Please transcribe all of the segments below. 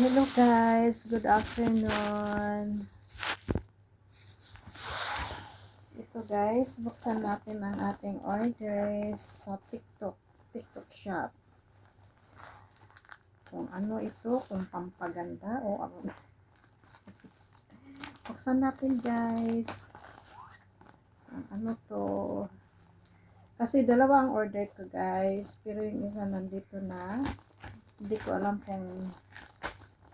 Hello guys, good afternoon. Ito guys, buksan natin ang ating orders sa TikTok shop. Kung ano ito, kung pampaganda o ano. Buksan natin guys. Ano to? Kasi dalawa ang order ko guys, pero yung isa nandito na. Hindi ko alam kung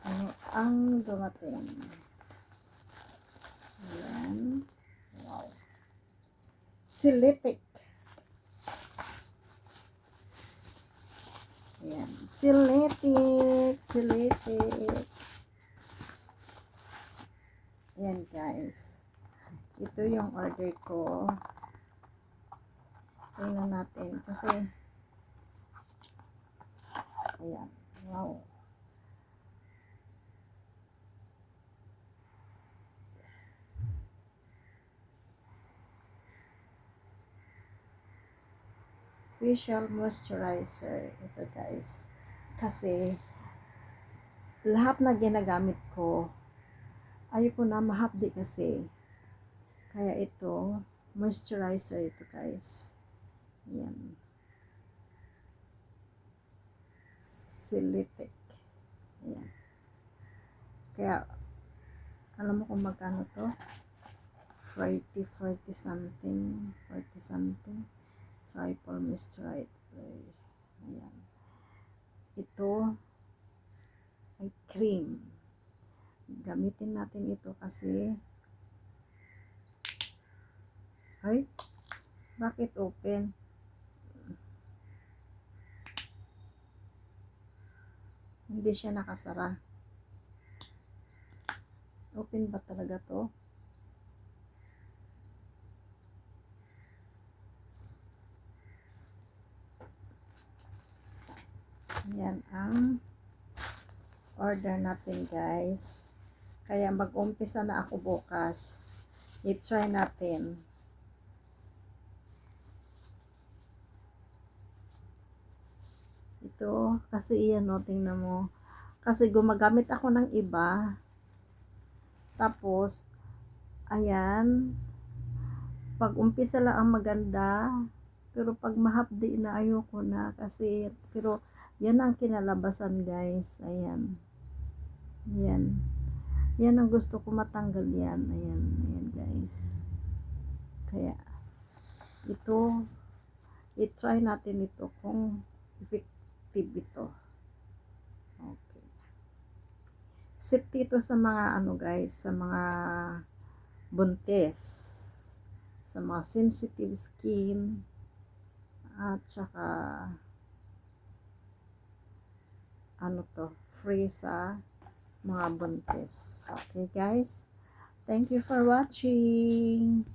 ano ang dumating. Ayan. Wow. Silitic. Ayan. Silitic. Ayan guys. Ito yung order ko. Tingnan natin. Kasi, ayan. Wow. Facial moisturizer. Ito guys. Kasi, lahat na ginagamit ko, ayoko na mahapdi kasi. Kaya ito, moisturizer ito guys. Ayan. Silitic. Ayan. Kaya, alam mo kung magkano to? 40 something. 40 something. Triple moisturizer. Ayan. Ito ay cream. Gamitin natin ito kasi ay, bakit open? Hindi siya nakasara. Open ba talaga to? Yan ang order natin guys. Kaya mag-umpisa na ako bukas. I-try natin. Ito, kasi iyan o, tingnan mo. Kasi gumagamit ako ng iba. Tapos, ayan. Pag umpisa lang ang maganda. Pero pag mahapdi na, ayoko na. Kasi, pero, yan ang kinalabasan guys. Ayan. Yan. Yan ang gusto ko matanggal yan. Ayan. Ayan guys. Kaya, ito, i-try natin ito kung effective ito. Okay. Safety ito sa mga ano guys, sa mga buntis, sa mga sensitive skin, at saka ano to, free sa mga buntis. Okay guys, thank you for watching.